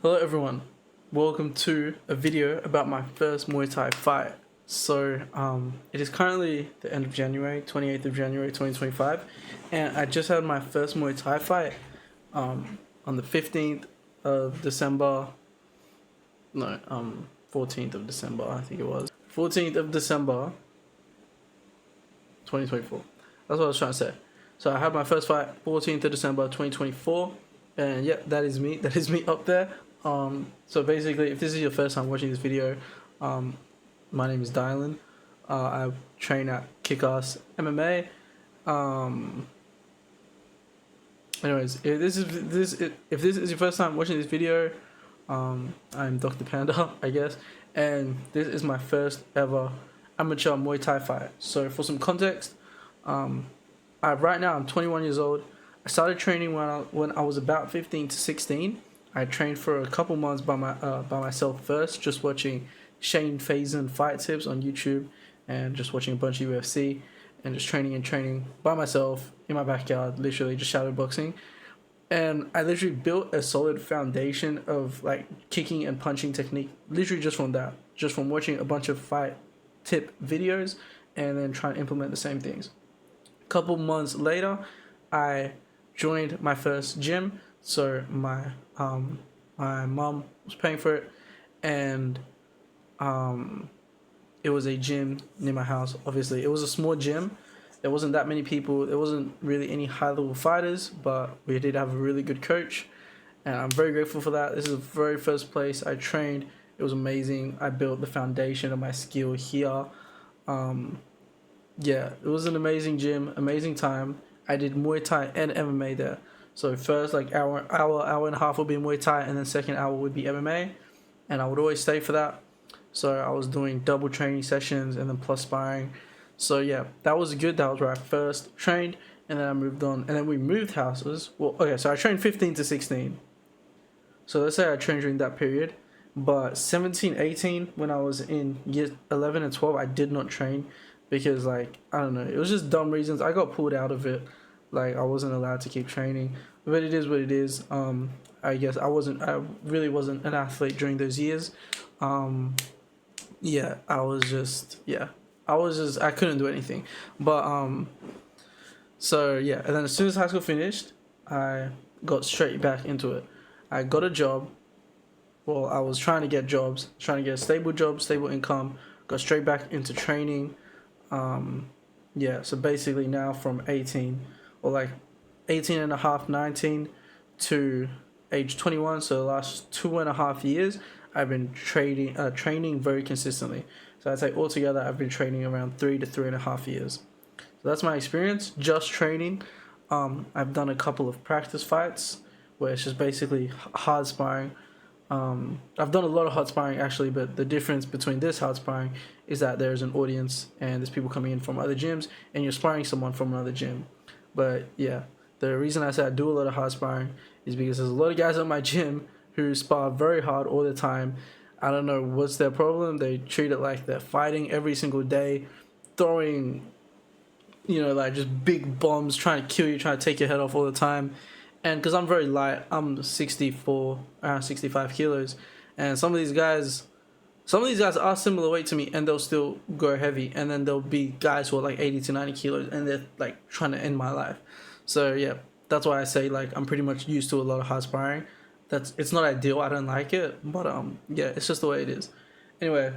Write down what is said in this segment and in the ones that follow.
Hello everyone, welcome to a video about my first Muay Thai fight. So it is currently the end of January, 28th of January 2025, and I just had my first Muay Thai fight on the 15th of December, no, 14th of December, I think it was. 14th of December 2024, that's what I was trying to say. So I had my first fight 14th of December 2024, and yeah, that is me up there. So basically, if this is your first time watching this video, my name is Dylan. I train at Kick-Ass MMA. Anyways, if this is your first time watching this video, I'm Dr. Panda, I guess, and this is my first ever amateur Muay Thai fight. So for some context, right now I'm 21 years old. I started training when I was about 15 to 16. I trained for a couple months by myself first, just watching Shane Faison fight tips on YouTube and just watching a bunch of UFC and just training by myself in my backyard, literally just shadow boxing. And I literally built a solid foundation of like kicking and punching technique, literally just from that, just from watching a bunch of fight tip videos and then trying to implement the same things. A couple months later, I joined my first gym. So my mom was paying for it, and it was a gym near my house. Obviously, it was a small gym. There wasn't that many people. There wasn't really any high-level fighters, but we did have a really good coach, and I'm very grateful for that. This is the very first place I trained. It was amazing. I built the foundation of my skill here. Yeah, it was an amazing gym, amazing time. I did Muay Thai and MMA there. So first like hour and a half would be Muay Thai, and then second hour would be MMA, and I would always stay for that. So I was doing double training sessions and then plus sparring. So yeah, that was good. That was where I first trained, and then I moved on, and then we moved houses. Well, okay, so I trained 15 to 16. So let's say I trained during that period, but 17, 18, when I was in year 11 and 12, I did not train because like, I don't know, it was just dumb reasons. I got pulled out of it. Like I wasn't allowed to keep training, but it is what it is. I guess I really wasn't an athlete during those years. Yeah, I couldn't do anything. But so yeah, and then as soon as high school finished, I got straight back into it. I got a job. Well, I was trying to get jobs, trying to get a stable job, stable income. Got straight back into training. Yeah, so basically now from 18, or like 18 and a half, 19 to age 21, so the last 2.5 years, I've been training very consistently. So I'd say altogether, I've been training around 3 to 3.5 years. So that's my experience, just training. I've done a couple of practice fights where it's just basically hard sparring. I've done a lot of hard sparring actually, but the difference between this hard sparring is that there's an audience and there's people coming in from other gyms and you're sparring someone from another gym. But yeah, the reason I say I do a lot of hard sparring is because there's a lot of guys at my gym who spar very hard all the time. I don't know what's their problem. They treat it like they're fighting every single day, throwing, like just big bombs, trying to kill you, trying to take your head off all the time. And because I'm very light, I'm 64, around 65 kilos, and some of these guys are similar weight to me, and they'll still go heavy. And then there'll be guys who are like 80 to 90 kilos, and they're like trying to end my life. So yeah, that's why I say like I'm pretty much used to a lot of hard sparring. It's not ideal. I don't like it, but yeah, it's just the way it is. Anyway,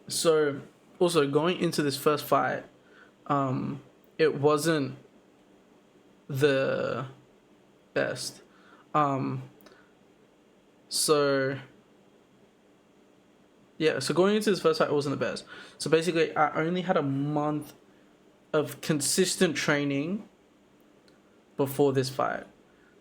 so also going into this first fight, it wasn't the best. So yeah, so going into this first fight, it wasn't the best. So basically, I only had a month of consistent training before this fight.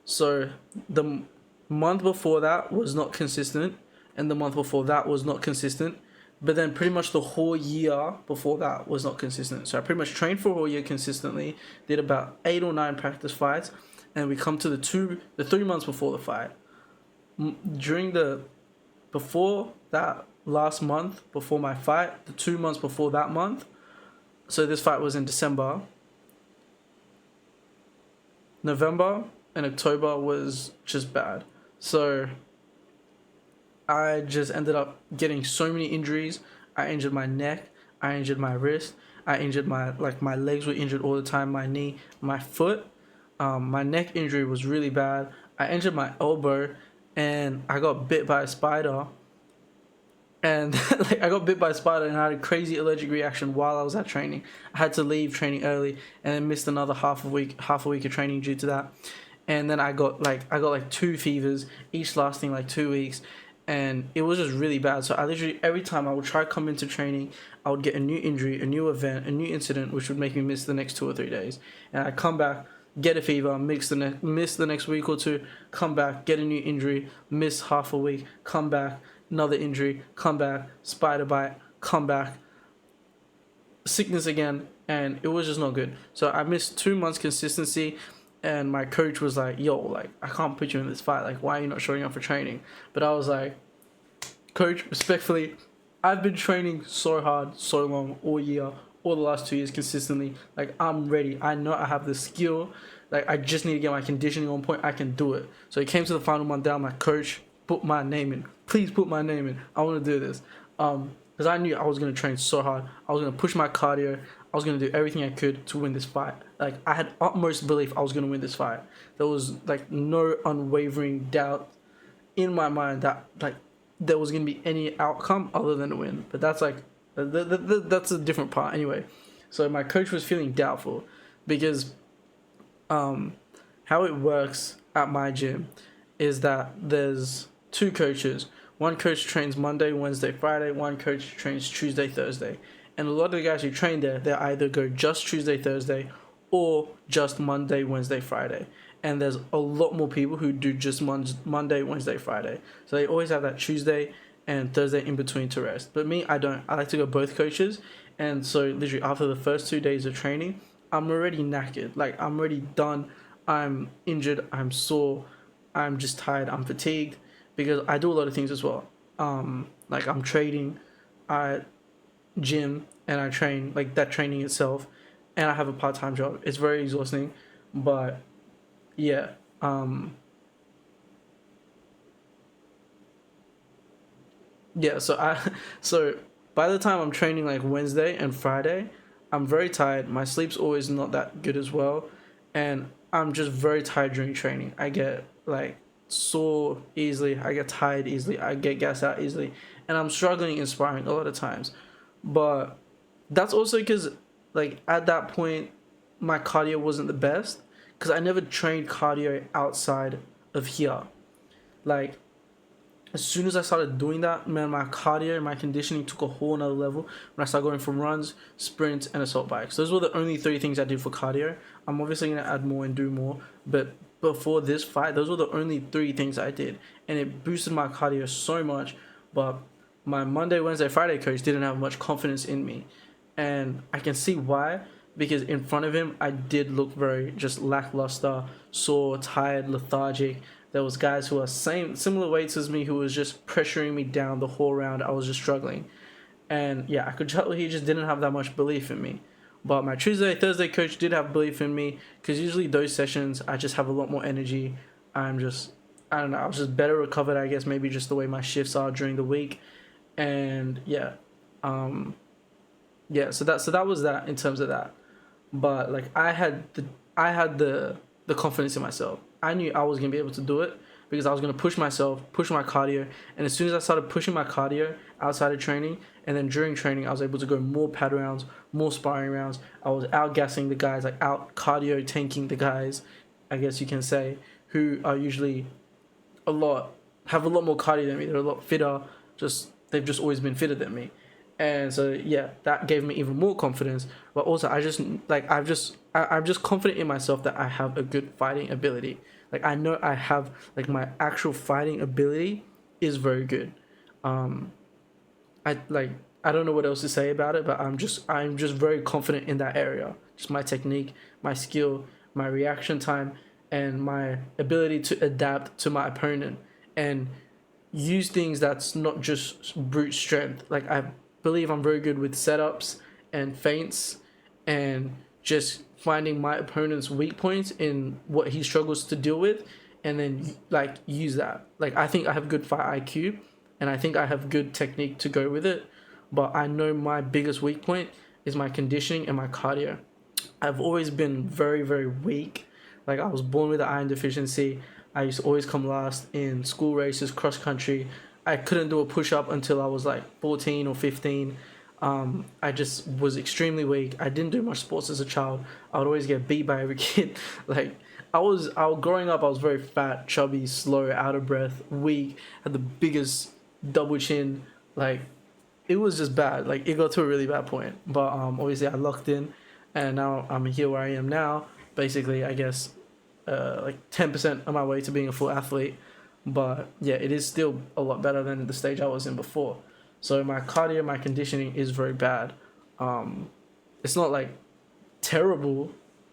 So the month before that was not consistent, and the month before that was not consistent, but then pretty much the whole year before that was not consistent. So I pretty much trained for a whole year consistently, did about 8 or 9 practice fights, and we come to the 3 months before the fight. Before that last month, before my fight, the 2 months before that month, so this fight was in December, November and October was just bad. So I just ended up getting so many injuries. I injured my neck, I injured my wrist, I injured my legs were injured all the time, my knee, my foot. My neck injury was really bad. I injured my elbow, and I got bit by a spider. And like I got bit by a spider, and I had a crazy allergic reaction while I was at training. I had to leave training early, and then missed another half a week of training due to that. And then I got like two fevers, each lasting like 2 weeks, and it was just really bad. So I literally, every time I would try to come into training, I would get a new injury, a new event, a new incident, which would make me miss the next 2 or 3 days. And I come back, get a fever, miss the next week or two, come back, get a new injury, miss half a week, come back, another injury, come back, spider bite, come back, sickness again, and it was just not good. So I missed 2 months consistency, and my coach was like, yo, like, I can't put you in this fight, like, why are you not showing up for training? But I was like, coach, respectfully, I've been training so hard, so long, all year, all the last 2 years consistently. Like, I'm ready. I know I have the skill. Like, I just need to get my conditioning on point. I can do it. So it came to the final month down. My coach put my name in. Please put my name in. I want to do this. Because I knew I was going to train so hard. I was going to push my cardio. I was going to do everything I could to win this fight. Like, I had utmost belief I was going to win this fight. There was, like, no unwavering doubt in my mind that, like, there was going to be any outcome other than a win. But that's, like, that's a different part anyway. So my coach was feeling doubtful because how it works at my gym is that there's two coaches. One coach trains Monday, Wednesday, Friday. One coach trains Tuesday, Thursday. And a lot of the guys who train there, they either go just Tuesday, Thursday, or just Monday, Wednesday, Friday. And there's a lot more people who do just Monday, Wednesday, Friday. So they always have that Tuesday and Thursday in between to rest. But me, I don't. I like to go both coaches. And so literally after the first 2 days of training, I'm already knackered. Like, I'm already done. I'm injured. I'm sore. I'm just tired. I'm fatigued because I do a lot of things as well. Like, I'm trading, I gym, and I train, like, that training itself, and I have a part-time job. It's very exhausting, but yeah. Yeah, so by the time I'm training like Wednesday and Friday, I'm very tired. My sleep's always not that good as well, and I'm just very tired during training. I get like sore easily, I get tired easily, I get gassed out easily, and I'm struggling in sparring a lot of times. But that's also because, like, at that point, my cardio wasn't the best because I never trained cardio outside of here. Like, as soon as I started doing that, man, my cardio and my conditioning took a whole nother level when I started going from runs, sprints, and assault bikes. Those were the only three things I did for cardio. I'm obviously going to add more and do more, but before this fight, those were the only three things I did, and it boosted my cardio so much. But my Monday, Wednesday, Friday coach didn't have much confidence in me, and I can see why, because in front of him, I did look very just lackluster, sore, tired, lethargic. There was guys who are similar weights as me who was just pressuring me down the whole round. I was just struggling. And yeah, I could tell he just didn't have that much belief in me. But my Tuesday, Thursday coach did have belief in me because usually those sessions, I just have a lot more energy. I don't know, I was just better recovered, I guess, maybe just the way my shifts are during the week. And yeah, yeah, so that was that in terms of that. But like I had the confidence in myself. I knew I was gonna be able to do it because I was gonna push myself, push my cardio, and as soon as I started pushing my cardio outside of training, and then during training, I was able to go more pad rounds, more sparring rounds. I was out gassing the guys, like out cardio tanking the guys, I guess you can say, who are usually have a lot more cardio than me. They're a lot fitter. They've just always been fitter than me. And so yeah, that gave me even more confidence. But also, I'm just confident in myself that I have a good fighting ability. Like, I know I have, like, my actual fighting ability is very good. Um, I don't know what else to say about it, but I'm just very confident in that area. Just my technique, my skill, my reaction time, and my ability to adapt to my opponent and use things that's not just brute strength. Like, I believe I'm very good with setups and feints and just finding my opponent's weak points in what he struggles to deal with, and then like use that. Like, I think I have good fight IQ, and I think I have good technique to go with it. But I know my biggest weak point is my conditioning and my cardio. I've always been very, very weak. Like, I was born with an iron deficiency. I used to always come last in school races, cross country. I couldn't do a push up until I was like 14 or 15. I just was extremely weak. I didn't do much sports as a child. I would always get beat by every kid. Like, growing up, I was very fat, chubby, slow, out of breath, weak, had the biggest double chin. Like, it was just bad. Like, it got to a really bad point. But obviously I locked in, and now I'm here where I am now. Basically, I guess, like 10% of my way to being a full athlete. But yeah, it is still a lot better than the stage I was in before. So my cardio, my conditioning is very bad. It's not like terrible,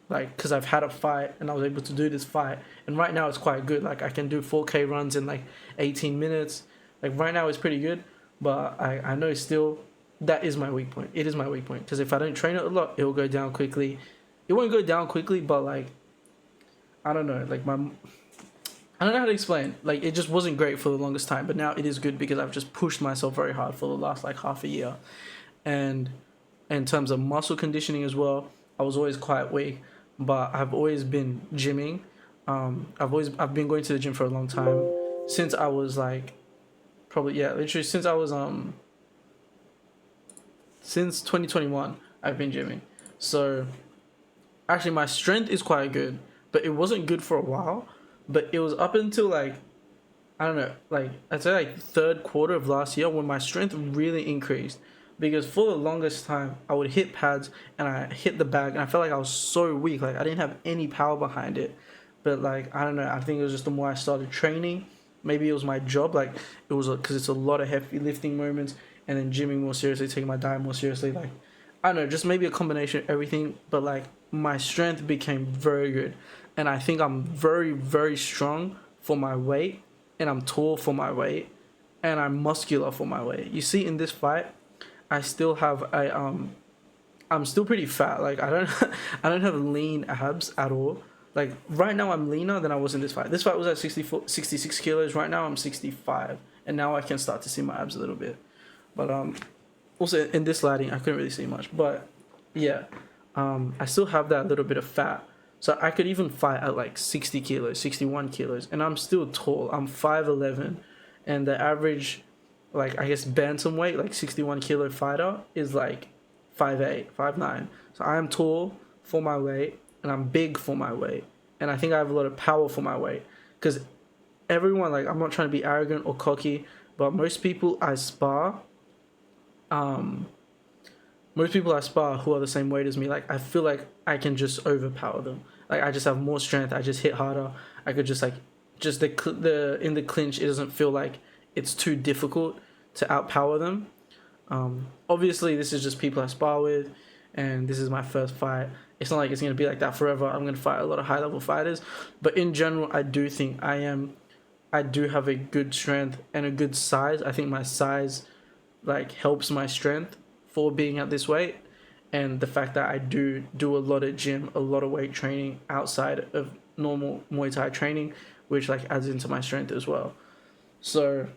like, because I've had a fight and I was able to do this fight, and right now it's quite good. Like, I can do 4K runs in like 18 minutes. Like, right now it's pretty good, but I know still that is my weak point. It is my weak point, because if I don't train it a lot, it will go down quickly. It won't go down quickly, but like, I don't know, like I don't know how to explain. Like, it just wasn't great for the longest time, but now it is good because I've just pushed myself very hard for the last like half a year. And in terms of muscle conditioning as well, I was always quite weak, but I've always been gymming. I've been going to the gym for a long time, since I was like, probably, yeah, literally since I was since 2021 I've been gymming. So actually my strength is quite good, but it wasn't good for a while. But it was up until like, I don't know, like I'd say like third quarter of last year when my strength really increased. Because for the longest time I would hit pads and I hit the bag and I felt like I was so weak. Like, I didn't have any power behind it. But like, I don't know, I think it was just the more I started training. Maybe it was my job. Like, it was because it's a lot of heavy lifting moments, and then gymming more seriously, taking my diet more seriously. Like, I don't know, just maybe a combination of everything. But like, my strength became very good. And I think I'm very, very strong for my weight, and I'm tall for my weight, and I'm muscular for my weight. You see, in this fight, I still have I'm still pretty fat. Like, I don't I don't have lean abs at all. Like, right now I'm leaner than I was in this fight. This fight was at 66 kilos. Right now I'm 65, and now I can start to see my abs a little bit. But also in this lighting I couldn't really see much. But yeah, I still have that little bit of fat. So I could even fight at like 60 kilos, 61 kilos, and I'm still tall. I'm 5'11", and the average, like, I guess, bantamweight, like 61 kilo fighter is like 5'8", 5'9". So I am tall for my weight, and I'm big for my weight, and I think I have a lot of power for my weight. Because everyone, like, I'm not trying to be arrogant or cocky, but most people I spar who are the same weight as me, like, I feel like I can just overpower them. Like, I just have more strength. I just hit harder. I could just, like, just the in the clinch, it doesn't feel like it's too difficult to outpower them. Obviously, this is just people I spar with, and this is my first fight. It's not like it's going to be like that forever. I'm going to fight a lot of high-level fighters. But in general, I do think I do have a good strength and a good size. I think my size, like, helps my strength for being at this weight, and the fact that I do a lot of gym, a lot of weight training outside of normal Muay Thai training, which, like, adds into my strength as well. So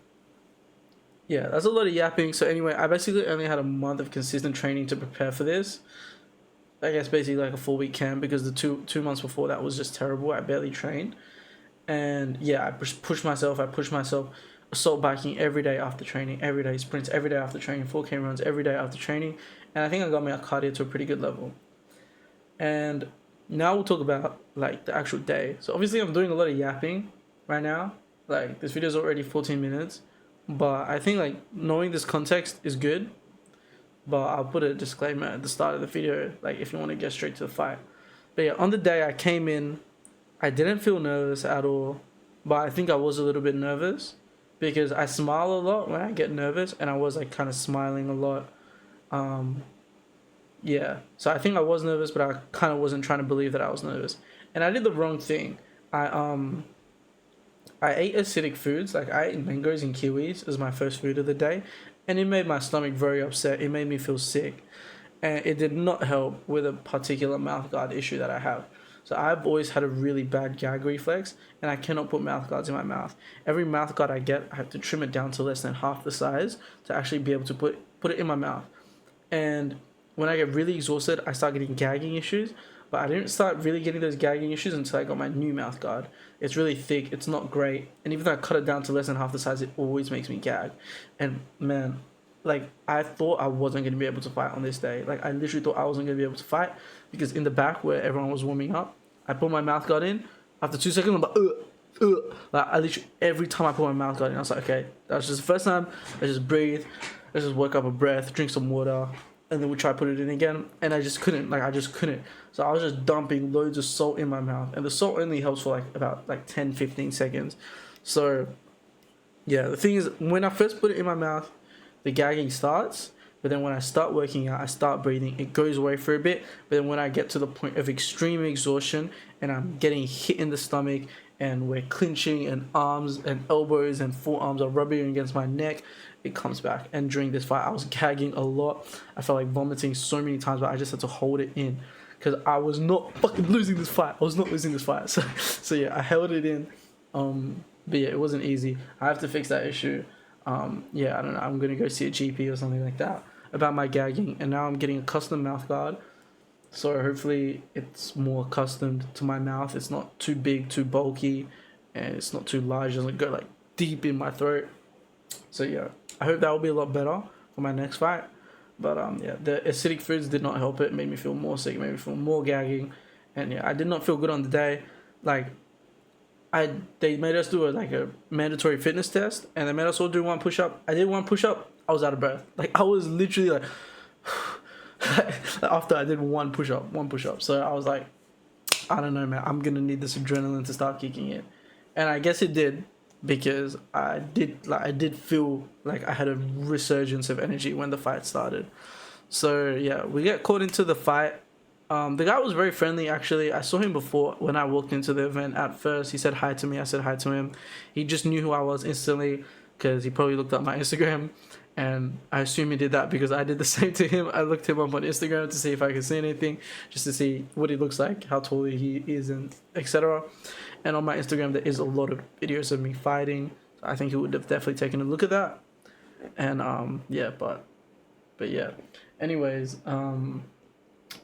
yeah, that's a lot of yapping. So anyway, I basically only had a month of consistent training to prepare for this. I guess basically like a 4-week camp, because the two months before that was just terrible. I barely trained, and yeah, I pushed myself. Assault biking every day after training, every day sprints every day after training, 4K runs every day after training, and I think I got my cardio to a pretty good level. And now we'll talk about like the actual day. So obviously I'm doing a lot of yapping right now. Like, this video is already 14 minutes, but I think like knowing this context is good. But I'll put a disclaimer at the start of the video, like, if you want to get straight to the fight. But yeah, on the day I came in, I didn't feel nervous at all, but I think I was a little bit nervous, because I smile a lot when I get nervous, and I was like kind of smiling a lot. Yeah, so I think I was nervous, but I kind of wasn't trying to believe that I was nervous. And I did the wrong thing. I ate acidic foods. Like, I ate mangoes and kiwis as my first food of the day, and it made my stomach very upset. It made me feel sick, and it did not help with a particular mouth guard issue that I have. So I've always had a really bad gag reflex, and I cannot put mouth guards in my mouth. Every mouth guard I get, I have to trim it down to less than half the size to actually be able to put it in my mouth. And when I get really exhausted, I start getting gagging issues. But I didn't start really getting those gagging issues until I got my new mouth guard. It's really thick, it's not great, and even though I cut it down to less than half the size, it always makes me gag. And man, like, I thought I wasn't going to be able to fight on this day. Like, I literally thought I wasn't going to be able to fight, because in the back where everyone was warming up, I put my mouth guard in. After 2 seconds, I'm like, like, I literally, every time I put my mouth guard in, I was like, okay, that was just the first time. Let's just breathe, let's just work up a breath, drink some water, and then we try to put it in again, and I just couldn't. So I was just dumping loads of salt in my mouth, and the salt only helps for about 10-15 seconds. So yeah, the thing is, when I first put it in my mouth, the gagging starts, but then when I start working out, I start breathing, it goes away for a bit. But then when I get to the point of extreme exhaustion and I'm getting hit in the stomach, and we're clinching, and arms and elbows and forearms are rubbing against my neck, it comes back. And during this fight, I was gagging a lot. I felt like vomiting so many times, but I just had to hold it in, because I was not fucking losing this fight. So yeah, I held it in. But yeah, it wasn't easy. I have to fix that issue. Yeah, I don't know. I'm gonna go see a GP or something like that about my gagging. And now I'm getting a custom mouth guard, so hopefully it's more accustomed to my mouth. It's not too big, too bulky, and it's not too large. It doesn't go like deep in my throat. So yeah, I hope that will be a lot better for my next fight. But yeah, the acidic foods did not help. It made me feel more sick, made me feel more gagging, and yeah, I did not feel good on the day. Like, they made us do a mandatory fitness test, and they made us all do one push up. I did one push up, I was out of breath. Like, I was literally like after I did one push up. So I was like, I don't know, man, I'm gonna need this adrenaline to start kicking in. And I guess it did, because I did feel like I had a resurgence of energy when the fight started. So yeah, we get caught into the fight. The guy was very friendly, actually. I saw him before when I walked into the event. At first, he said hi to me. I said hi to him. He just knew who I was instantly, because he probably looked up my Instagram, and I assume he did that because I did the same to him. I looked him up on Instagram to see if I could see anything, just to see what he looks like, how tall he is, and etc. And on my Instagram, there is a lot of videos of me fighting. I think he would have definitely taken a look at that. And yeah, but yeah. Anyways,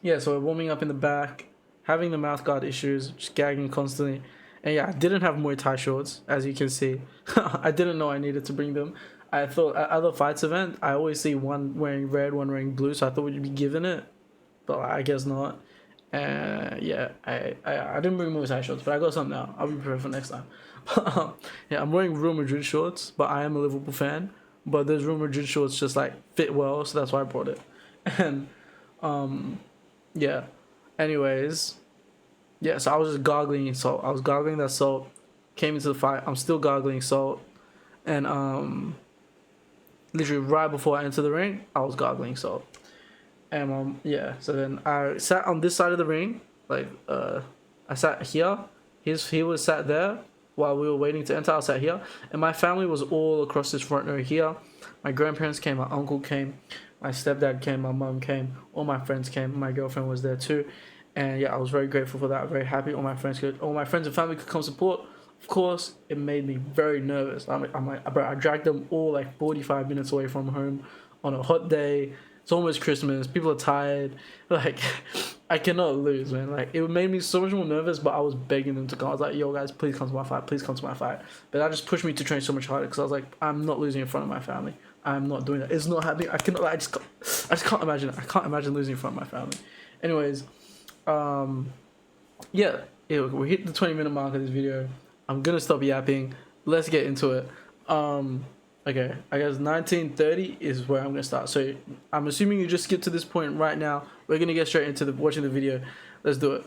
yeah, so we're warming up in the back, having the mouth guard issues, just gagging constantly. And yeah, I didn't have Muay Thai shorts, as you can see. I didn't know I needed to bring them. I thought at other fights event, I always see one wearing red, one wearing blue, so I thought we'd be given it, but I guess not. Yeah, I didn't bring Muay Thai shorts, but I got some now. I'll be prepared for next time. Yeah, I'm wearing Real Madrid shorts, but I am a Liverpool fan. But those Real Madrid shorts just fit well, so that's why I brought it. And yeah, anyways, yeah, so I was just gargling salt. I was gargling that salt, came into the fight, I'm still gargling salt, and literally right before I entered the ring, I was gargling salt. And yeah, so then I sat on this side of the ring, I sat here, he was sat there while we were waiting to enter. I sat here, and my family was all across this front row here. My grandparents came, my uncle came, my stepdad came, my mum came, all my friends came, my girlfriend was there too. And yeah, I was very grateful for that, very happy all my friends and family could come support. Of course, it made me very nervous. I'm like, bro, I dragged them all 45 minutes away from home on a hot day. It's almost Christmas, people are tired. I cannot lose, man. It made me so much more nervous, but I was begging them to come. I was like, yo guys, please come to my fight, But that just pushed me to train so much harder, because I was like, I'm not losing in front of my family. I'm not doing that. It's not happening. I cannot. I just can't imagine it. I can't imagine losing in front of my family. Anyways, yeah, we hit the 20-minute mark of this video. I'm gonna stop yapping. Let's get into it. Okay, I guess 19:30 is where I'm gonna start. So I'm assuming you just skipped to this point right now. We're gonna get straight into watching the video. Let's do it.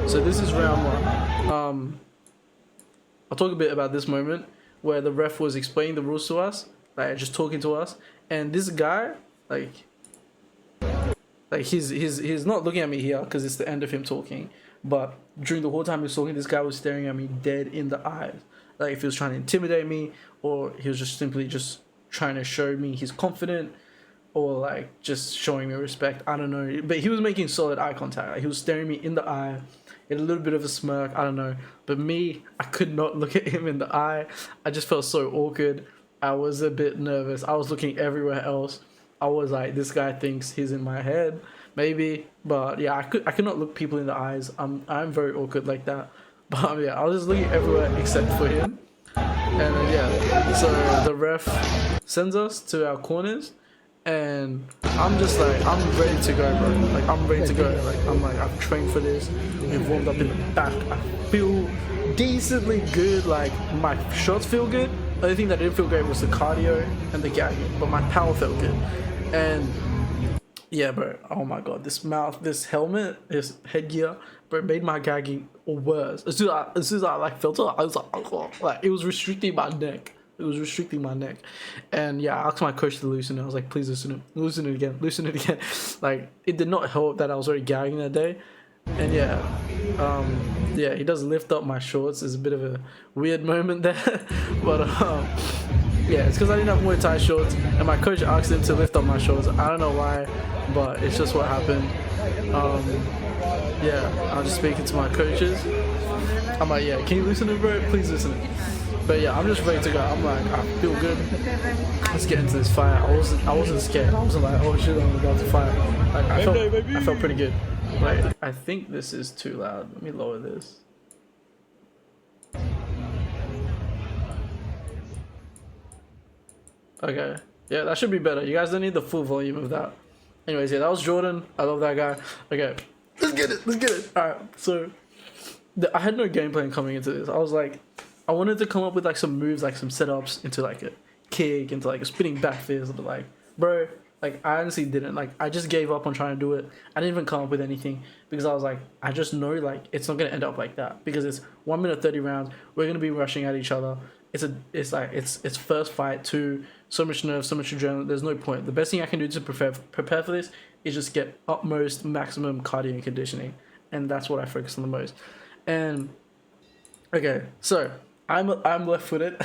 So this is round one. I'll talk a bit about this moment where the ref was explaining the rules to us, just talking to us, and this guy, he's not looking at me here because it's the end of him talking, but during the whole time he was talking, this guy was staring at me dead in the eyes, if he was trying to intimidate me, or he was just simply trying to show me he's confident, or just showing me respect. I don't know, but he was making solid eye contact. He was staring me in the eye, He had a little bit of a smirk, I don't know. But me, I could not look at him in the eye. I just felt so awkward. I was a bit nervous. I was looking everywhere else. I was like, this guy thinks he's in my head, maybe. But yeah, I could not look people in the eyes. I'm very awkward like that. But yeah, I was just looking everywhere except for him. And yeah, so the ref sends us to our corners, and I'm just like, I'm ready to go, bro. Like, I'm ready to go. Like, I'm like, I've trained for this. We've warmed up in the back. I feel decently good. Like, my shots feel good. The only thing that didn't feel great was the cardio and the gagging, but my power felt good. And yeah, bro. Oh my god, this helmet, this headgear, bro, made my gagging worse. As soon as I like felt it, I was like, oh, like it was restricting my neck. It was restricting my neck. And yeah, I asked my coach to loosen it. I was like, please loosen it again. Like, it did not help that I was already gagging that day. And yeah, yeah, he does lift up my shorts. It's a bit of a weird moment there, but yeah, it's because I didn't have Muay Thai shorts, and my coach asked him to lift up my shorts. I don't know why, but it's just what happened. Yeah, I was just speaking to my coaches. I'm like, yeah, can you loosen it, bro? Please loosen it. But yeah, I'm just ready to go. I'm like, I feel good. Let's get into this fight. I wasn't scared. I wasn't like, oh shit, I'm about to fight. Like, I felt pretty good. Like, I think this is too loud. Let me lower this. Okay. Yeah, that should be better. You guys don't need the full volume of that. Anyways, yeah, that was Jordan. I love that guy. Okay. Let's get it. Alright, so I had no game plan coming into this. I was like, I wanted to come up with like some moves, like some setups into like a kick, into like a spinning back fist, but like, bro, like I honestly didn't. Like, I just gave up on trying to do it. I didn't even come up with anything because I was like, I just know like it's not gonna end up like that because it's 1 minute 30 rounds. We're gonna be rushing at each other. It's first fight too. So much nerve, so much adrenaline. There's no point. The best thing I can do to prepare for this is just get utmost maximum cardio and conditioning, and that's what I focus on the most. And okay, so I'm left-footed.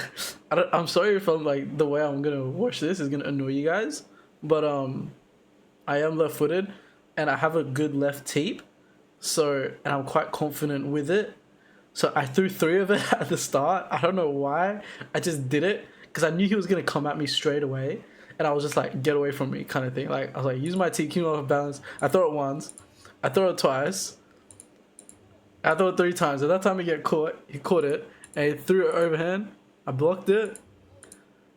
I'm sorry if I'm like the way I'm gonna watch this is gonna annoy you guys, but I am left-footed, and I have a good left teep, so and I'm quite confident with it. So I threw 3 of it at the start. I don't know why. I just did it because I knew he was gonna come at me straight away, and I was just like, get away from me, kind of thing. Like, I was like, use my teep, keep me off balance. I throw it once, I throw it twice, I throw it 3 times. At that time, he caught it, and he threw it overhand. I blocked it,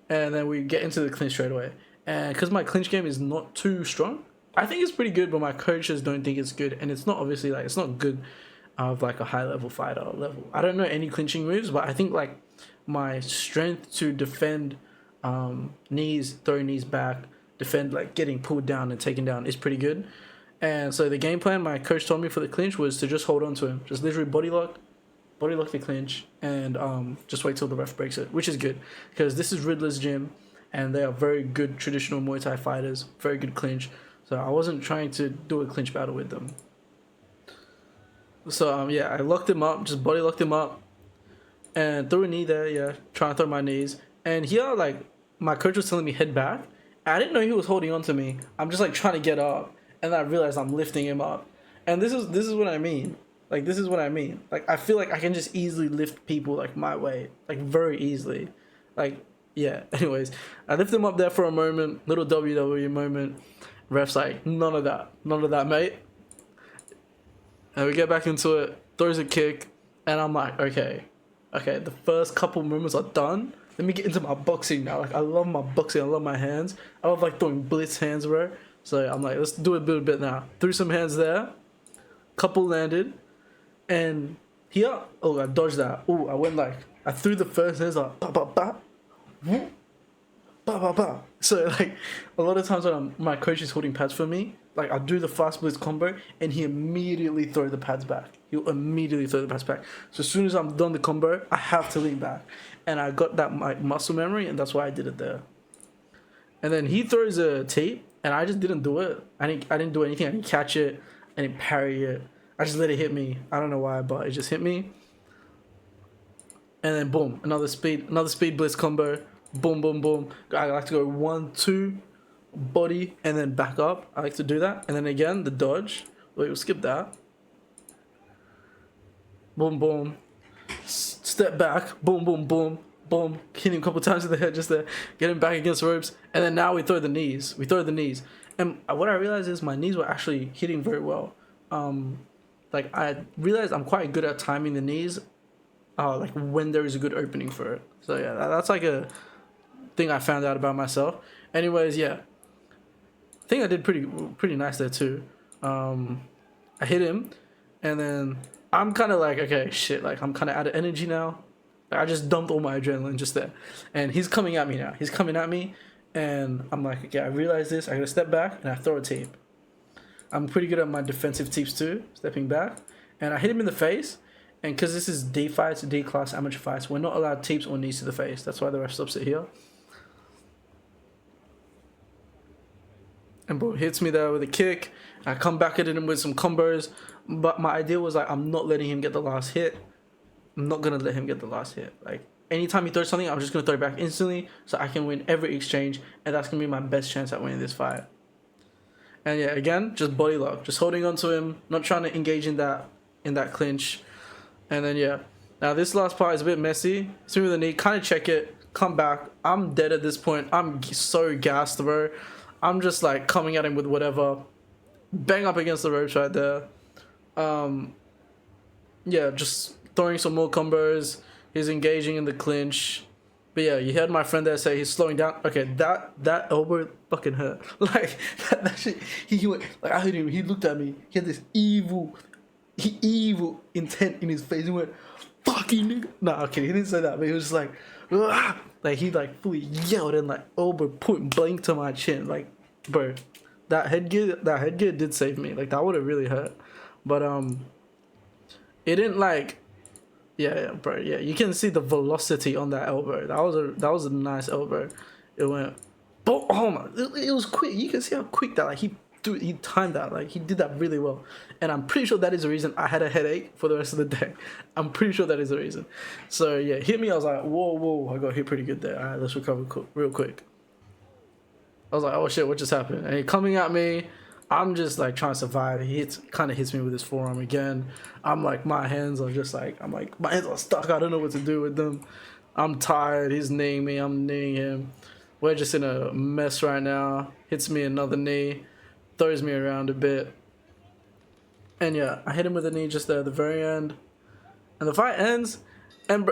and then we get into the clinch straight away. And because my clinch game is not too strong, I think it's pretty good, but my coaches don't think it's good, and it's not obviously like it's not good of like a high level fighter level. I don't know any clinching moves, but I think like my strength to defend knees, throw knees back, defend like getting pulled down and taken down is pretty good. And so the game plan my coach told me for the clinch was to just hold on to him, just literally body lock the clinch, and just wait till the ref breaks it, which is good because this is Riddler's gym, and they are very good traditional Muay Thai fighters, very good clinch. So I wasn't trying to do a clinch battle with them. So yeah, I locked him up, just body locked him up, and threw a knee there. Yeah, trying to throw my knees. And here, like my coach was telling me head back. I didn't know he was holding on to me. I'm just like trying to get up, and then I realized I'm lifting him up. And this is what I mean. Like, this is what I mean. Like, I feel like I can just easily lift people like my way, like very easily. Like, yeah. Anyways, I lift him up there for a moment, little WWE moment. Ref's like, none of that, mate. And we get back into it, throws a kick, and I'm like, okay, the first couple movements are done. Let me get into my boxing now. Like, I love my boxing, I love my hands. I love like throwing blitz hands, bro. So I'm like, let's do it a bit now. Threw some hands there, couple landed, and here, oh, I dodged that. Oh, I went like, I threw the first hands like, ba ba ba, whoop, ba ba ba. So like, a lot of times when my coach is holding pads for me, like I do the fast blitz combo, and he immediately throw the pads back. He'll immediately throw the pads back. So as soon as I'm done the combo, I have to lean back, and I got that my muscle memory, and that's why I did it there. And then he throws a tape, and I just didn't do it. I didn't do anything. I didn't catch it. I didn't parry it. I just let it hit me. I don't know why, but it just hit me. And then boom, another speed blitz combo. Boom, boom, boom. I like to go 1, 2, body, and then back up. I like to do that. And then again, the dodge. Wait, we'll skip that. boom, boom, step back, boom, boom, boom, boom, hit him a couple times in the head just to get him back against the ropes. And then now we throw the knees. And what I realized is my knees were actually hitting very well. Like I realized I'm quite good at timing the knees, like when there is a good opening for it. So yeah, that's like a thing I found out about myself. Anyways, yeah, I think I did pretty nice there too. I hit him, and then I'm kind of like, okay, shit, like I'm kind of out of energy now. Like, I just dumped all my adrenaline just there, and he's coming at me now. He's coming at me, and I'm like, okay, I realize this. I gotta step back, and I throw a teep. I'm pretty good at my defensive teeps too, stepping back, and I hit him in the face. And because this is D fights, D class amateur fights, we're not allowed teeps or knees to the face. That's why the ref stops it here. And boom, hits me there with a kick. I come back at him with some combos. But my idea was like, I'm not letting him get the last hit. I'm not going to let him get the last hit. Like, anytime he throws something, I'm just going to throw it back instantly so I can win every exchange. And that's going to be my best chance at winning this fight. And yeah, again, just body lock. Just holding on to him. Not trying to engage in that clinch. And then yeah. Now this last part is a bit messy. Swing with the knee. Kind of check it. Come back. I'm dead at this point. I'm so gassed, bro. I'm just like coming at him with whatever. Bang up against the ropes right there. Yeah, just throwing some more combos. He's engaging in the clinch. But yeah, you heard my friend there say he's slowing down. Okay, that elbow fucking hurt. Like that shit. He went like I heard him. He looked at me. He had this evil intent in his face. He went, "Fucking nigga." Nah, okay, he didn't say that, but he was just like, "Ah!" Like he like fully yelled and like elbow point blank to my chin. Like, bro, that headgear did save me. Like that would have really hurt, but it didn't like. Yeah, bro. Yeah, you can see the velocity on that elbow. That was a nice elbow. It went, boom. Oh my! It was quick. You can see how quick that like he timed that. Like he did that really well. And I'm pretty sure that is the reason I had a headache for the rest of the day. I'm pretty sure that is the reason. So yeah, hit me. I was like, whoa! I got hit pretty good there. All right, let's recover real quick. I was like, oh shit, what just happened? And he coming at me. I'm just like trying to survive. He kind of hits me with his forearm again. I'm like, my hands are stuck. I don't know what to do with them. I'm tired. He's kneeing me. I'm kneeing him. We're just in a mess right now. Hits me another knee. Throws me around a bit. And yeah, I hit him with a knee just there at the very end. And the fight ends. And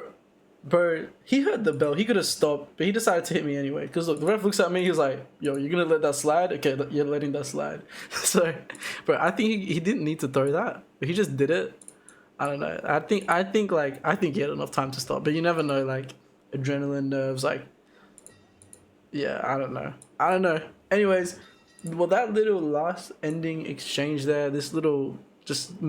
bro, he heard the bell. He could have stopped, but he decided to hit me anyway. Because look, the ref looks at me. He was like, yo, you're going to let that slide? Okay, you're letting that slide. So, bro, I think he didn't need to throw that. But he just did it. I don't know. I think he had enough time to stop. But you never know, like, adrenaline, nerves, like, yeah, I don't know. Anyways, well, that little last ending exchange there, this little just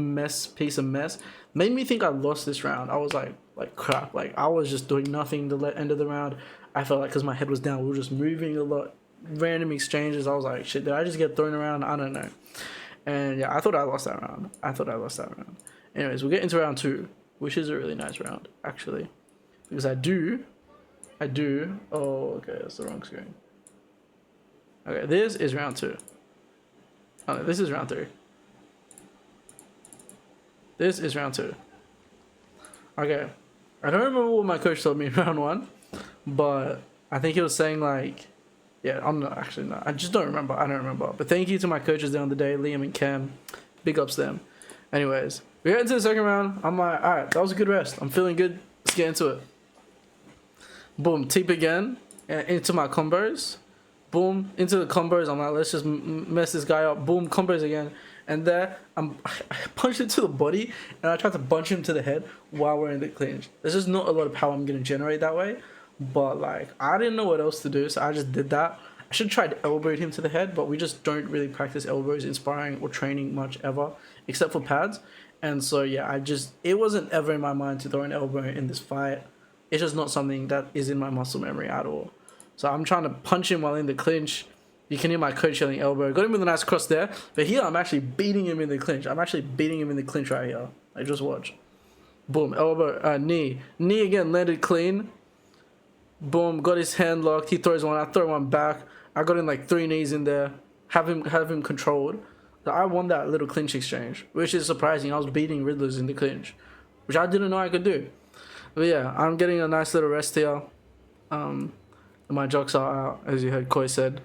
piece of mess, made me think I lost this round. I was like crap. Like I was just doing nothing the end of the round. I felt like because my head was down, we were just moving a lot, random exchanges. I was like, shit, did I just get thrown around? I don't know. And yeah, I thought I lost that round. Anyways, we'll get into round 2, which is a really nice round actually, because I do. Oh, okay, that's the wrong screen. Okay, this is round 2. Oh, no, this is round 3. This is round 2. Okay, I don't remember what my coach told me in round 1, but I think he was saying like, yeah, I just don't remember. I don't remember. But thank you to my coaches there on the day, Liam and Cam. Big ups them. Anyways, we get into the second round. I'm like, all right, that was a good rest. I'm feeling good. Let's get into it. Boom, teep again, and into my combos. Boom, into the combos. I'm like, let's just mess this guy up. Boom, combos again. And there, I punched it to the body, and I tried to punch him to the head while we're in the clinch. There's just not a lot of power I'm going to generate that way. But, like, I didn't know what else to do, so I just did that. I should try to elbow him to the head, but we just don't really practice elbows in sparring or training much ever, except for pads. And so, yeah, it wasn't ever in my mind to throw an elbow in this fight. It's just not something that is in my muscle memory at all. So I'm trying to punch him while in the clinch. You can hear my coach yelling elbow. Got him with a nice cross there. But here I'm actually beating him in the clinch. I'm actually beating him in the clinch right here. Like, just watch. Boom. Elbow. Knee. Knee again. Landed clean. Boom. Got his hand locked. He throws one. I throw one back. I got in like 3 knees in there. Have him controlled. So I won that little clinch exchange. Which is surprising. I was beating Riddlers in the clinch. which I didn't know I could do. But yeah, I'm getting a nice little rest here. My jocks are out, as you heard Koi said.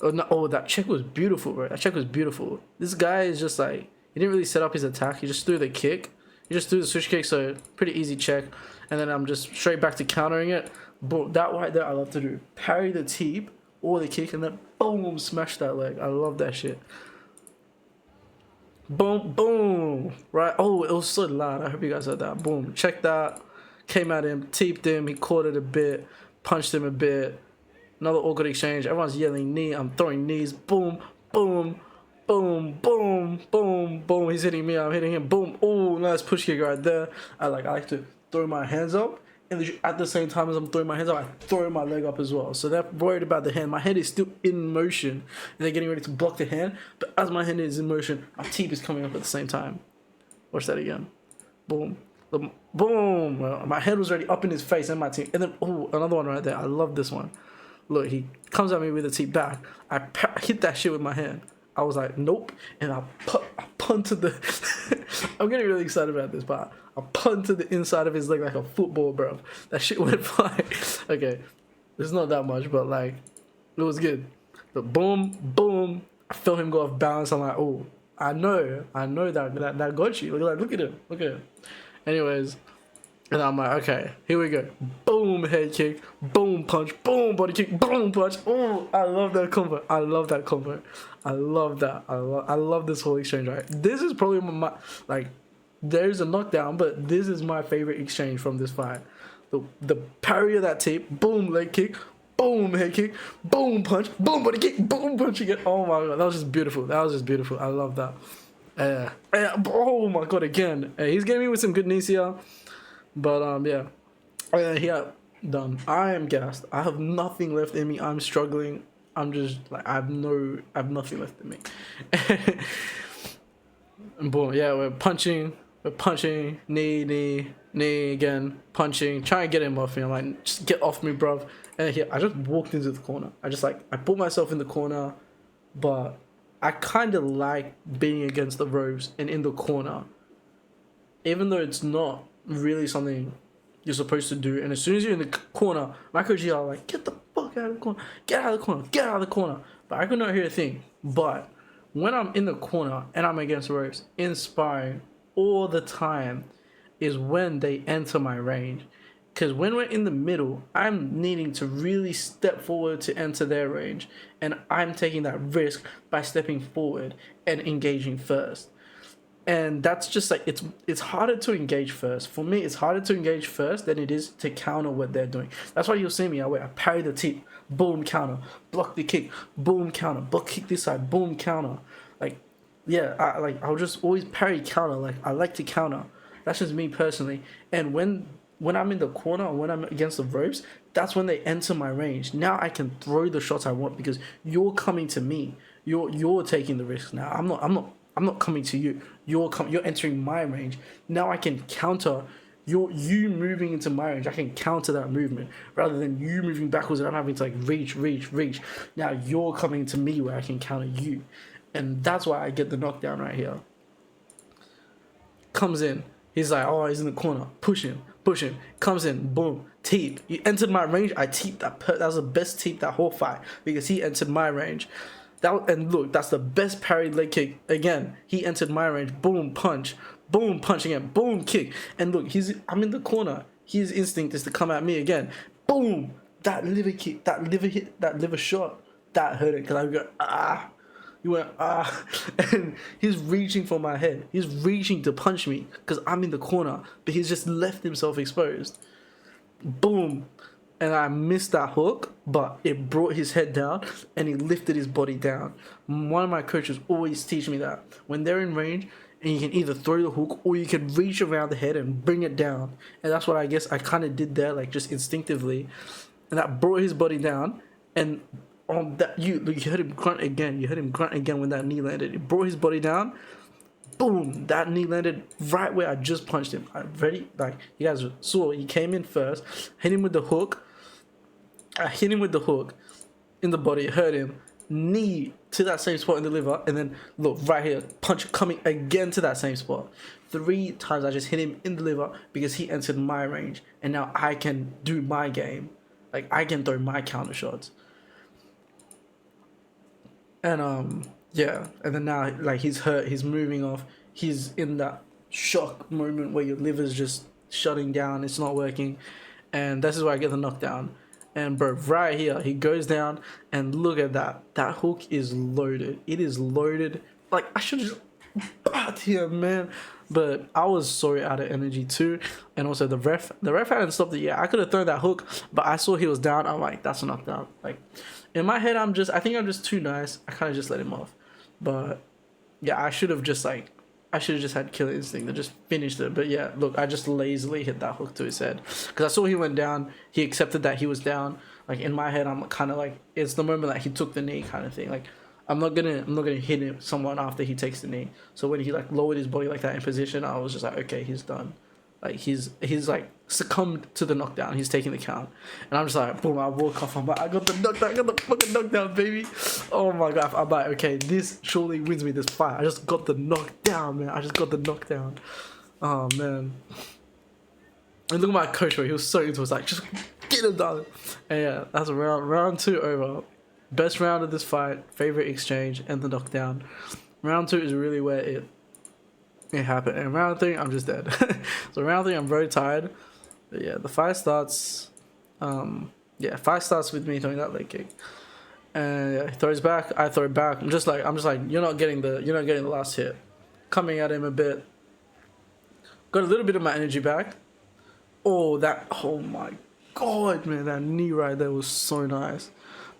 Oh, no, oh, that check was beautiful, bro. That check was beautiful. This guy is just like, he didn't really set up his attack. He just threw the kick. He just threw the switch kick, so pretty easy check. And then I'm just straight back to countering it. Boom, that right there I love to do. Parry the teep or the kick, and then boom, smash that leg. I love that shit. Boom, boom. Right, oh, it was so loud. I hope you guys heard that. Boom, check that. Came at him, teeped him, he caught it a bit, punched him a bit. Another awkward exchange. Everyone's yelling knee. I'm throwing knees. Boom, boom, boom, boom, boom, boom. He's hitting me. I'm hitting him. Boom. Oh, nice push kick right there. I like to throw my hands up, and at the same time as I'm throwing my hands up, I throw my leg up as well. So they're worried about the hand. My hand is still in motion, and they're getting ready to block the hand. But as my hand is in motion, my teep is coming up at the same time. Watch that again. Boom. Boom. Well, my head was already up in his face and my teep. And then, oh, another one right there. I love this one. Look, he comes at me with a teep back. I hit that shit with my hand. I was like, nope. And I punted the... I'm getting really excited about this, but I punted the inside of his leg like a football, bro. That shit went flying. Okay, it's not that much, but like, it was good. But boom, boom. I felt him go off balance. I'm like, oh, I know that got you. Look at him. Look at him. Anyways... And I'm like, okay, here we go. Boom, head kick. Boom, punch. Boom, body kick. Boom, punch. Oh, I love that combo. I love that combo. I love that. I love this whole exchange, right? This is probably my, like, there's a knockdown, but this is my favorite exchange from this fight. The parry of that tape. Boom, leg kick. Boom, head kick. Boom, punch. Boom, body kick. Boom, punch again. Oh my god, that was just beautiful. That was just beautiful. I love that. Oh my god, again. He's getting me with some good knees here. But yeah, done. I am gassed. I have nothing left in me. I'm struggling. I'm just like I have nothing left in me. And boom, yeah, we're punching, knee again, punching, trying to get him off me. I'm like, just get off me, bruv. And here, I just walked into the corner. I put myself in the corner, but I kind of like being against the ropes and in the corner, even though it's not really something you're supposed to do. And as soon as you're in the corner, my coach are like, get the fuck out of the corner, get out of the corner, get out of the corner. But I could not hear a thing. But when I'm in the corner and I'm against the ropes, inspiring all the time is when they enter my range. Because when we're in the middle, I'm needing to really step forward to enter their range, and I'm taking that risk by stepping forward and engaging first. And that's just like, it's harder to engage first. For me, it's harder to engage first than it is to counter what they're doing. That's why you'll see me, I parry the tip, boom, counter, block the kick, boom, counter, block kick this side, boom, counter. Like, yeah, I'll just always parry, counter. Like, I like to counter. That's just me personally. And when I'm in the corner or when I'm against the ropes, that's when they enter my range. Now I can throw the shots I want because you're coming to me. You're taking the risk now. I'm not coming to you. You're entering my range. Now I can counter you moving into my range. I can counter that movement rather than you moving backwards and I'm having to like reach. Now you're coming to me where I can counter you. And that's why I get the knockdown right here. Comes in. He's like, oh, he's in the corner. Push him. Comes in. Boom. Teep. You entered my range. I teeped that. That was the best teep that whole fight because he entered my range. And look, that's the best parried leg kick. Again, he entered my range. Boom, punch again. Boom, kick. And look, I'm in the corner. His instinct is to come at me again. Boom, that liver kick, that liver hit, that liver shot, that hurt it. Because I go, ah. You went, ah. And he's reaching for my head. He's reaching to punch me because I'm in the corner. But he's just left himself exposed. Boom. And I missed that hook, but it brought his head down and he lifted his body down. One of my coaches always teach me that when they're in range and you can either throw the hook or you can reach around the head and bring it down. And that's what I guess I kind of did there, like just instinctively. And that brought his body down. And on that, you heard him grunt again. You heard him grunt again when that knee landed. It brought his body down. Boom, that knee landed right where I just punched him. Like you guys saw, he came in first, hit him with the hook. I hit him with the hook in the body, hurt him. knee to that same spot in the liver, and then look right here, punch coming again to that same spot. 3 times I just hit him in the liver because he entered my range, and now I can do my game. Like, I can throw my counter shots. And yeah, and then now like he's hurt, he's moving off, he's in that shock moment where your liver's just shutting down, it's not working, and this is where I get the knockdown. And bro, right here, he goes down, and look at that. That hook is loaded. It is loaded. Like, I should just bat him, man. But I was so out of energy too. And also the ref hadn't stopped it yet. I could have thrown that hook, but I saw he was down. I'm like, that's a knockdown. Like, in my head, I think I'm just too nice. I kind of just let him off. But yeah, I should have just had killer instinct and just finished it. But yeah, look, I just lazily hit that hook to his head because I saw he went down. He accepted that he was down. Like, in my head, I'm kind of like, it's the moment that he took the knee kind of thing. Like, I'm not gonna hit someone after he takes the knee. So when he like lowered his body like that in position, I was just like, okay, he's done. Like, he's like succumbed to the knockdown. He's taking the count, and I'm just like, boom! I walk off. I'm like, I got the knockdown. I got the fucking knockdown, baby. Oh my god! I'm like, okay, this surely wins me this fight. I just got the knockdown, man. I just got the knockdown. Oh man! And look at my coach, bro. He was so into it. He was like, just get him done. And yeah, that's round 2 over. Best round of this fight, favorite exchange, and the knockdown. Round 2 is really where it happened. And round 3, I'm just dead. So round 3, I'm very tired. But yeah, the fight starts. Fight starts with me throwing that leg kick, and yeah, he throws back. I throw back. I'm just like, you're not getting the last hit. Coming at him a bit. Got a little bit of my energy back. Oh my god, man, that knee right there was so nice.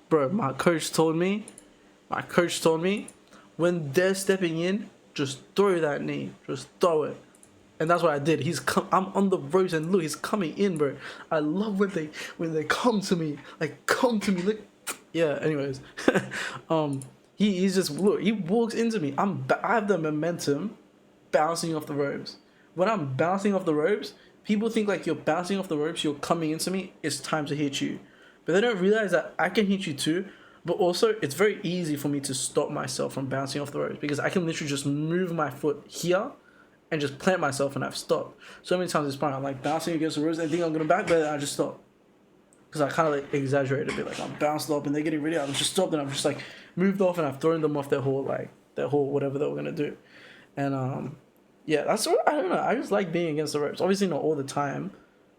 Bro, my coach told me, when they're stepping in, just throw that knee. Just throw it. And that's what I did. I'm on the ropes, and look, he's coming in, bro. I love when they come to me. Like, come to me. Look. Yeah, anyways. He's just, look, he walks into me. I have the momentum bouncing off the ropes. When I'm bouncing off the ropes, people think like you're bouncing off the ropes, you're coming into me, it's time to hit you. But they don't realize that I can hit you too, but also it's very easy for me to stop myself from bouncing off the ropes because I can literally just move my foot here and just plant myself and I've stopped. So many times it's fine. I'm like bouncing against the ropes and I think I'm going to back, but I just stop. Because I kind of like exaggerate a bit. Like, I'm bounced up and they're getting ready. I'm just stopped and I've just like moved off and I've thrown them off their whole whatever they were going to do. And yeah, that's what, I don't know. I just like being against the ropes. Obviously not all the time,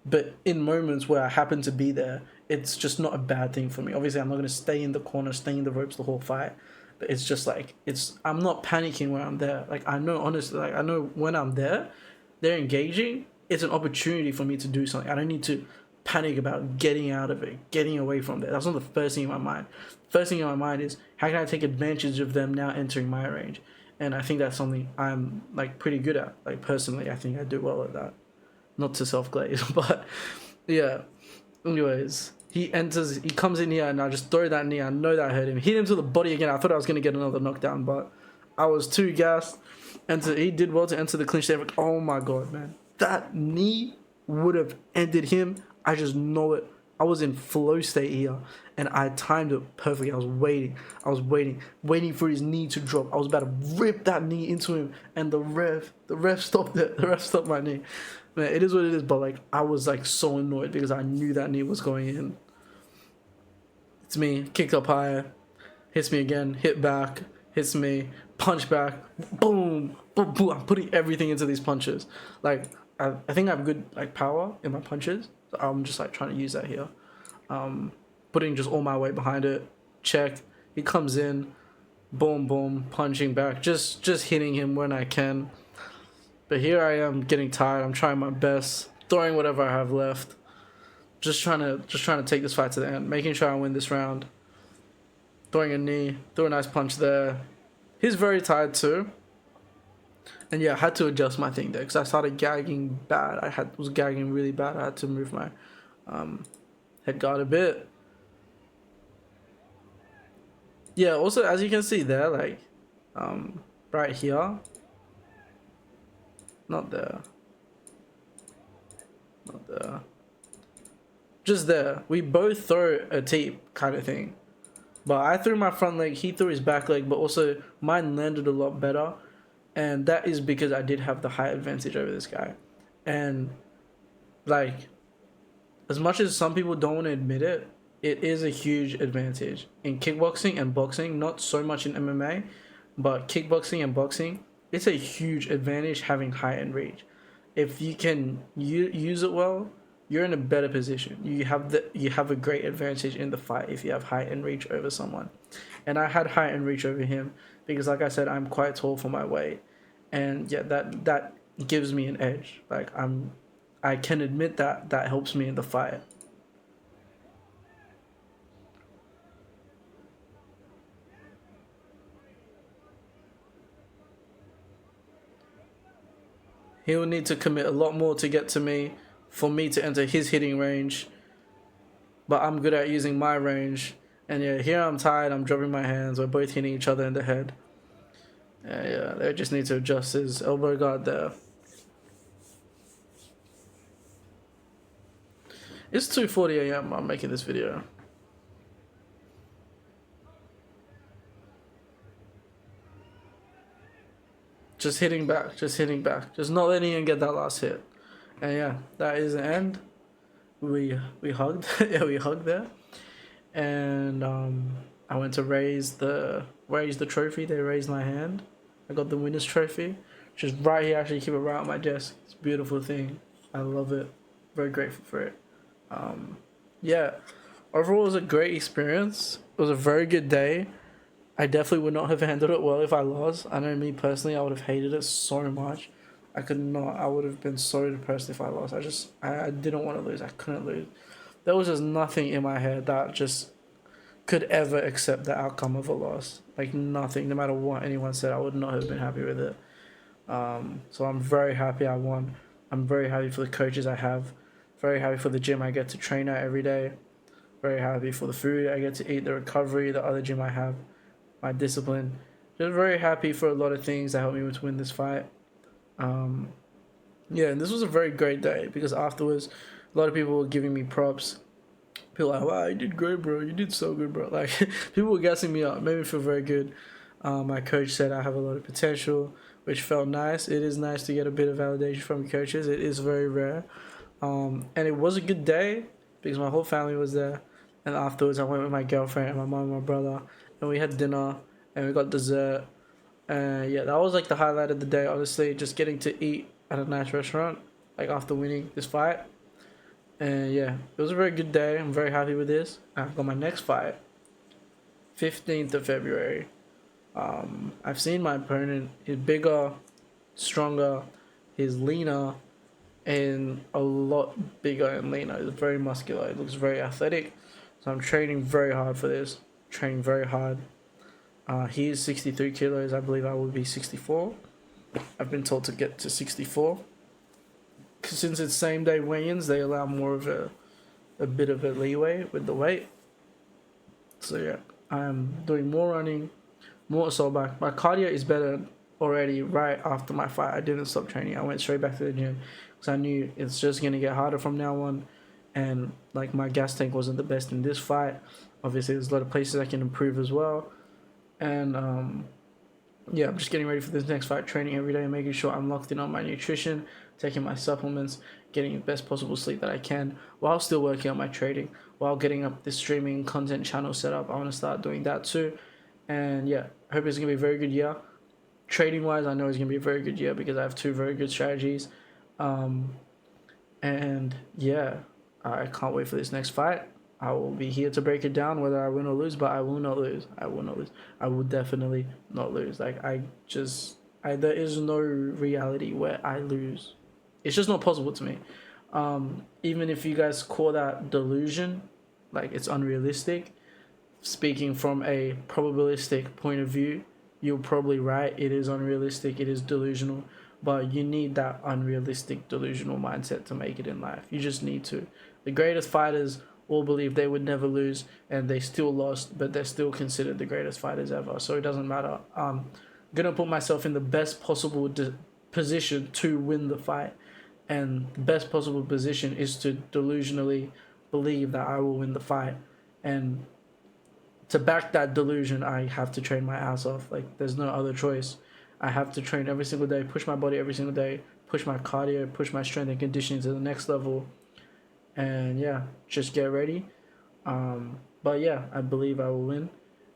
but in moments where I happen to be there, it's just not a bad thing for me. Obviously, I'm not going to stay in the corner, stay in the ropes the whole fight. But it's just like, I'm not panicking when I'm there. Like, I know, honestly, like, I know when I'm there, they're engaging, it's an opportunity for me to do something. I don't need to panic about getting out of it, getting away from there. That's not the first thing in my mind. First thing in my mind is, how can I take advantage of them now entering my range? And I think that's something I'm, like, pretty good at. Like, personally, I think I do well at that. Not to self-glaze, but yeah. Anyways, he comes in here and I just throw that knee. I know that I hurt him. Hit him to the body again. I thought I was going to get another knockdown, but I was too gassed. And he did well to enter the clinch there. Oh my god, man. That knee would have ended him. I just know it. I was in flow state here and I timed it perfectly. I was waiting for his knee to drop. I was about to rip that knee into him and the ref stopped it. The ref stopped my knee. Man, it is what it is, but like I was like so annoyed because I knew that knee was going in. It's me, kicked up higher, hits me again, hit back, hits me, punch back, boom, boom, boom. I'm putting everything into these punches. Like I think I have good like power in my punches. So I'm just like trying to use that here. Putting just all my weight behind it. Check. He comes in, boom, boom, punching back, just hitting him when I can. But here I am getting tired. I'm trying my best, throwing whatever I have left. Just trying to take this fight to the end, making sure I win this round. Throwing a knee, threw a nice punch there. He's very tired too. And yeah, I had to adjust my thing there because I started gagging bad. Was gagging really bad. I had to move my head guard a bit. Yeah, also as you can see there, like right here. Not there. Not there. Just there. We both throw a teep kind of thing. But I threw my front leg, he threw his back leg, but also mine landed a lot better. And that is because I did have the height advantage over this guy. And like, as much as some people don't want to admit it, it is a huge advantage in kickboxing and boxing, not so much in MMA, but kickboxing and boxing, it's a huge advantage having height and reach. If you can use it well, you're in a better position. You have a great advantage in the fight if you have height and reach over someone. And I had height and reach over him because, like I said, I'm quite tall for my weight, and yeah, that gives me an edge. I can admit that helps me in the fight. He will need to commit a lot more to get to me for me to enter his hitting range. But I'm good at using my range. And yeah, here I'm tired, I'm dropping my hands, we're both hitting each other in the head. Yeah, they just need to adjust his elbow guard there. It's 2:40 a.m. I'm making this video. Just hitting back, just hitting back. Just not letting him get that last hit. And yeah, that is the end. We hugged. Yeah, we hugged there. And I went to raise the trophy. They raised my hand. I got the winner's trophy, which is right here. Actually, keep it right on my desk. It's a beautiful thing. I love it. Very grateful for it. Yeah, overall it was a great experience. It was a very good day. I definitely would not have handled it well if I lost. I know me personally, I would have hated it so much. I could not. I would have been so depressed if I lost. I didn't want to lose. I couldn't lose. There was just nothing in my head that just could ever accept the outcome of a loss. Like nothing, no matter what anyone said, I would not have been happy with it. So I'm very happy I won. I'm very happy for the coaches I have. Very happy for the gym I get to train at every day. Very happy for the food I get to eat, the recovery, the other gym I have, my discipline. Just very happy for a lot of things that helped me to win this fight. Yeah, and this was a very great day because afterwards, a lot of people were giving me props. People were like, wow, you did great, bro. You did so good, bro. Like, people were gassing me up. Made me feel very good. My coach said I have a lot of potential, which felt nice. It is nice to get a bit of validation from coaches. It is very rare. And it was a good day because my whole family was there. And afterwards, I went with my girlfriend and my mom and my brother. And we had dinner and we got dessert. And yeah, that was like the highlight of the day, honestly. Just getting to eat at a nice restaurant, like after winning this fight. And yeah, it was a very good day. I'm very happy with this. I've got my next fight, 15th of February. I've seen my opponent. He's bigger, stronger, he's leaner, and a lot bigger and leaner. He's very muscular. He looks very athletic. So I'm training very hard for this. Training very hard. He is 63 kilos. I believe I will be 64. I've been told to get to 64. Since it's same day weigh-ins, they allow more of a bit of a leeway with the weight. So yeah, I'm doing more running, more assault back. My cardio is better already right after my fight. I didn't stop training. I went straight back to the gym because I knew it's just going to get harder from now on. And like my gas tank wasn't the best in this fight. Obviously, there's a lot of places I can improve as well. And yeah, I'm just getting ready for this next fight, training every day, making sure I'm locked in on my nutrition, taking my supplements, getting the best possible sleep that I can, while still working on my trading, while getting up this streaming content channel set up. I want to start doing that too. And yeah, I hope it's going to be a very good year. Trading wise, I know it's going to be a very good year because I have two very good strategies. And yeah, I can't wait for this next fight. I will be here to break it down whether I win or lose, but I will not lose. I will not lose. I will definitely not lose. Like, there is no reality where I lose. It's just not possible to me. Even if you guys call that delusion, like it's unrealistic, speaking from a probabilistic point of view, you're probably right. It is unrealistic. It is delusional. But you need that unrealistic, delusional mindset to make it in life. You just need to. The greatest fighters all believe they would never lose, and they still lost, but they're still considered the greatest fighters ever. So it doesn't matter. I'm gonna put myself in the best possible position to win the fight, and the best possible position is to delusionally believe that I will win the fight. And to back that delusion, I have to train my ass off. Like, there's no other choice. I have to train every single day, push my body every single day, push my cardio, push my strength and conditioning to the next level, and yeah, just get ready. But yeah, I believe I will win,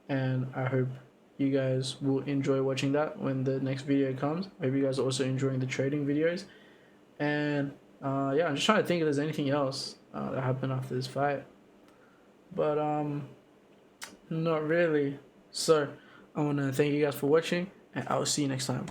and I hope you guys will enjoy watching that when the next video comes. I hope you guys are also enjoying the trading videos, and yeah, I'm just trying to think if there's anything else that happened after this fight, but not really. So I want to thank you guys for watching, and I will see you next time.